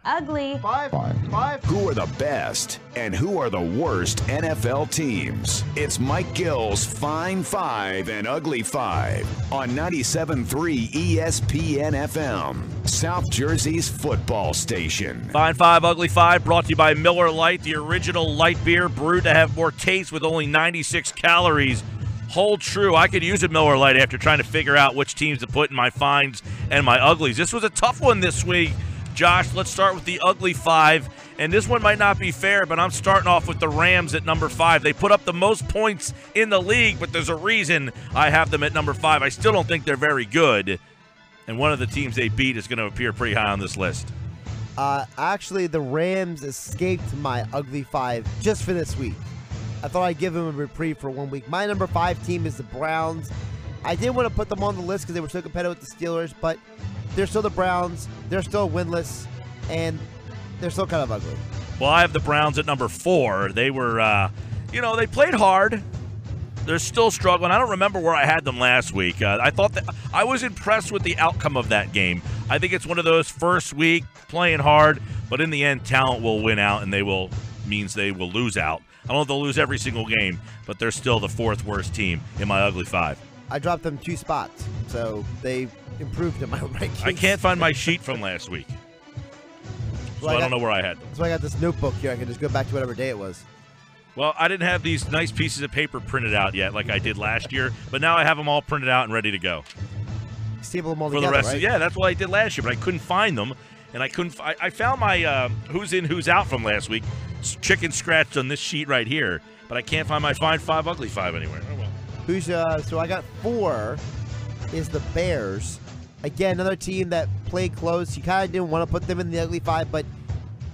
ugly. Five. Who are the best and who are the worst NFL teams? It's Mike Gill's Fine Five and Ugly Five on 97.3 ESPN FM, South Jersey's football station. Fine Five, Ugly Five, brought to you by Miller Lite, the original light beer brewed to have more taste with only 96 calories. Hold true. I could use a Miller Lite after trying to figure out which teams to put in my fines and my uglies. This was a tough one this week. Josh, let's start with the Ugly Five. And this one might not be fair, but I'm starting off with the Rams at number 5. They put up the most points in the league, but there's a reason I have them at number 5. I still don't think they're very good. And one of the teams they beat is going to appear pretty high on this list. Actually, the Rams escaped my Ugly Five just for this week. I thought I'd give them a reprieve for 1 week. My number 5 team is the Browns. I didn't want to put them on the list because they were so competitive with the Steelers, but they're still the Browns. They're still winless, and they're still kind of ugly. Well, I have the Browns at number 4. They were, they played hard. They're still struggling. I don't remember where I had them last week. I thought that I was impressed with the outcome of that game. I think it's one of those first week playing hard, but in the end, talent will win out, and means they will lose out. I don't know if they'll lose every single game, but they're still the 4th worst team in my Ugly Five. I dropped them 2 spots, so they improved in my rankings. I can't find my sheet from last week, so I don't know where I had them. So I got this notebook here. I can just go back to whatever day it was. Well, I didn't have these nice pieces of paper printed out yet like I did last year, but now I have them all printed out and ready to go. Staple them all for together, the rest right? Yeah, that's what I did last year, but I couldn't find them, and I found my who's in, who's out from last week, chicken scratched on this sheet right here, but I can't find my Fine Five, Ugly Five anywhere. Oh, well. So I got 4 is the Bears. Again, another team that played close. You kind of didn't want to put them in the Ugly Five, but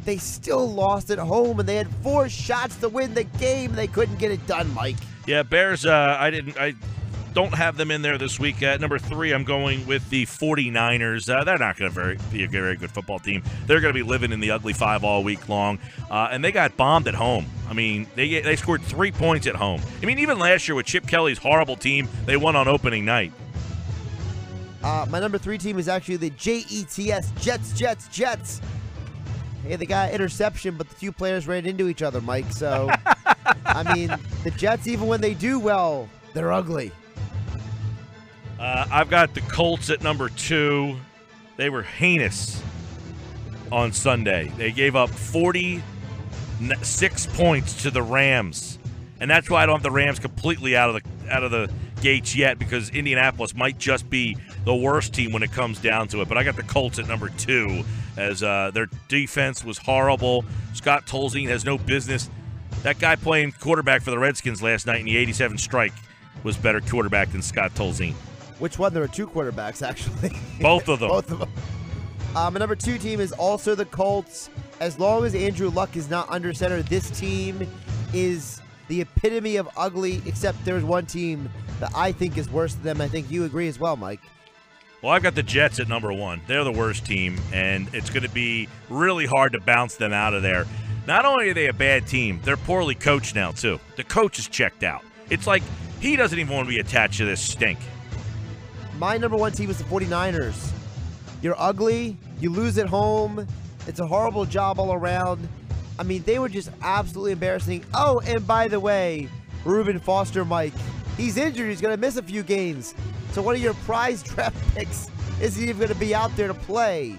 they still lost at home, and they had 4 shots to win the game. They couldn't get it done, Mike. Yeah, Bears, I don't have them in there this week. At number 3, I'm going with the 49ers. They're not going to be a very good football team. They're going to be living in the Ugly Five all week long, and they got bombed at home. I mean, they scored 3 points at home. I mean, even last year with Chip Kelly's horrible team, they won on opening night. My number 3 team is actually the Jets, Jets. Hey, they got interception, but the 2 players ran into each other, Mike. So, I mean, the Jets, even when they do well, they're ugly. I've got the Colts at number 2. They were heinous on Sunday. They gave up 46 points to the Rams, and that's why I don't have the Rams completely out of the gates yet, because Indianapolis might just be the worst team when it comes down to it. But I got the Colts at number 2 as their defense was horrible. Scott Tolzien has no business. That guy playing quarterback for the Redskins last night in the 87 strike was better quarterback than Scott Tolzien. Which one? There were 2 quarterbacks, actually. Both of them. Both of them. My number 2 team is also the Colts. As long as Andrew Luck is not under center, this team is the epitome of ugly, except there's one team that I think is worse than them. I think you agree as well, Mike. Well, I've got the Jets at number 1. They're the worst team, and it's going to be really hard to bounce them out of there. Not only are they a bad team, they're poorly coached now, too. The coach is checked out. It's like he doesn't even want to be attached to this stink. My number 1 team is the 49ers. You're ugly. You lose at home. It's a horrible job all around. I mean, they were just absolutely embarrassing. Oh, and by the way, Reuben Foster, Mike, he's injured. He's going to miss a few games. So one of your prize draft picks isn't even going to be out there to play.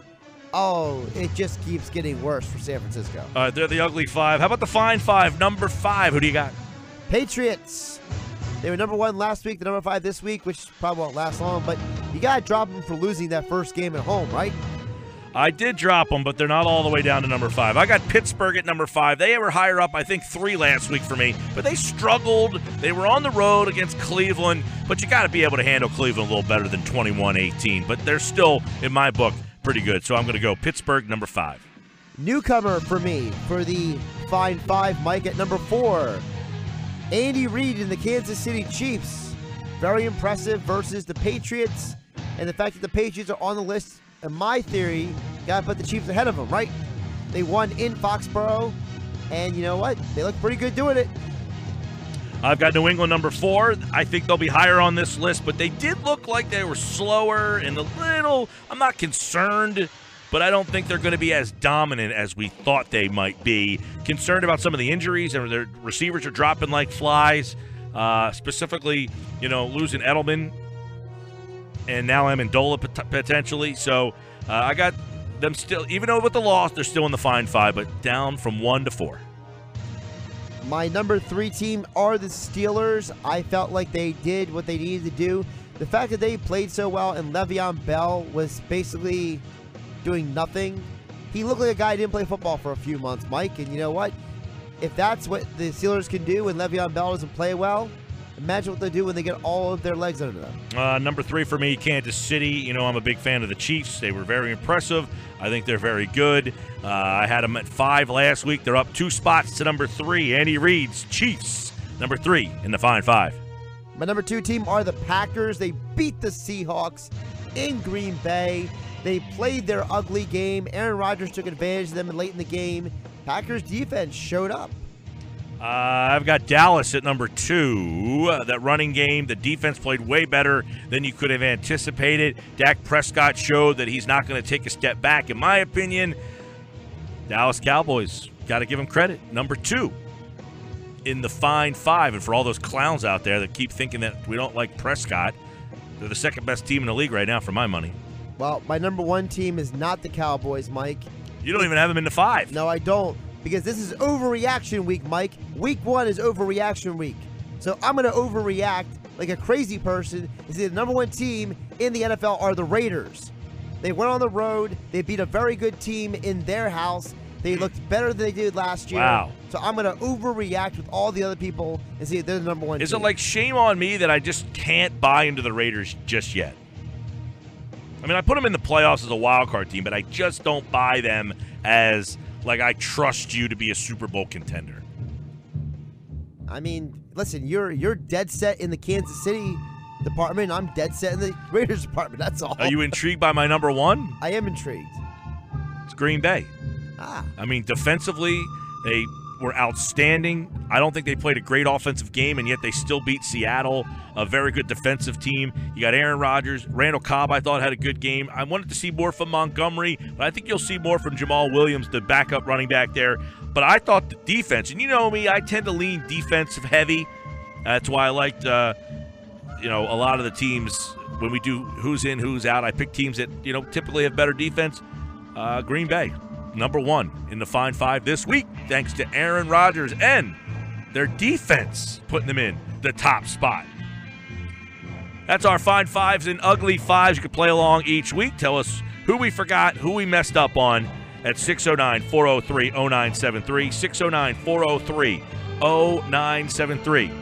Oh, it just keeps getting worse for San Francisco. They're the Ugly Five. How about the Fine Five? Number 5. Who do you got? Patriots. They were number 1 last week, the number 5 this week, which probably won't last long, but you got to drop them for losing that first game at home, right? I did drop them, but they're not all the way down to number 5. I got Pittsburgh at number 5. They were higher up, I think 3 last week for me, but they struggled. They were on the road against Cleveland, but you got to be able to handle Cleveland a little better than 21-18, but they're still, in my book, pretty good. So I'm going to go Pittsburgh, number 5. Newcomer for me for the Fine Five, Mike, at number 4. Andy Reid and the Kansas City Chiefs. Very impressive versus the Patriots. And the fact that the Patriots are on the list, in my theory, got to put the Chiefs ahead of them, right? They won in Foxborough. And you know what? They look pretty good doing it. I've got New England number 4. I think they'll be higher on this list, but they did look like they were slower and a little. I'm not concerned but I don't think they're going to be as dominant as we thought they might be. Concerned about some of the injuries, and their receivers are dropping like flies. Specifically, losing Edelman and now Amendola potentially. So I got them still, even though with the loss, they're still in the fine five, but down from 1 to 4. My number 3 team are the Steelers. I felt like they did what they needed to do. The fact that they played so well and Le'Veon Bell was basically doing nothing. He looked like a guy who didn't play football for a few months, Mike. And you know what? If that's what the Steelers can do when Le'Veon Bell doesn't play well, imagine what they do when they get all of their legs under them. Number 3 for me, Kansas City. I'm a big fan of the Chiefs. They were very impressive. I think they're very good. I had them at 5 last week. They're up 2 spots to number 3. Andy Reid's Chiefs, number 3 in the fine 5. My number 2 team are the Packers. They beat the Seahawks in Green Bay. They played their ugly game. Aaron Rodgers took advantage of them late in the game. Packers defense showed up. I've got Dallas at number 2. That running game, the defense played way better than you could have anticipated. Dak Prescott showed that he's not going to take a step back. In my opinion, Dallas Cowboys, got to give them credit. Number 2 in the fine 5. And for all those clowns out there that keep thinking that we don't like Prescott, they're the second best team in the league right now for my money. Well, my number 1 team is not the Cowboys, Mike. You don't even have them in the 5. No, I don't. Because this is overreaction week, Mike. Week 1 is overreaction week. So I'm going to overreact like a crazy person and say the number 1 team in the NFL are the Raiders. They went on the road. They beat a very good team in their house. They looked better than they did last year. Wow. So I'm going to overreact with all the other people and say they're the number 1 team. Is it like shame on me that I just can't buy into the Raiders just yet? I mean, I put them in the playoffs as a wild card team, but I just don't buy them as, like, I trust you to be a Super Bowl contender. I mean, listen, you're dead set in the Kansas City department. I'm dead set in the Raiders department. That's all. Are you intrigued by my number 1? I am intrigued. It's Green Bay. I mean, defensively, they were outstanding. I don't think they played a great offensive game, and yet they still beat Seattle, a very good defensive team. You got Aaron Rodgers. Randall Cobb, I thought, had a good game. I wanted to see more from Montgomery, but I think you'll see more from Jamal Williams, the backup running back there. But I thought the defense, and you know me, I tend to lean defensive heavy. That's why I liked, a lot of the teams, when we do who's in, who's out, I pick teams that, typically have better defense. Green Bay, number 1 in the fine 5 this week, thanks to Aaron Rodgers and their defense putting them in the top spot. That's our fine 5s and ugly 5s. You can play along each week. Tell us who we forgot, who we messed up on at 609-403-0973, 609-403-0973.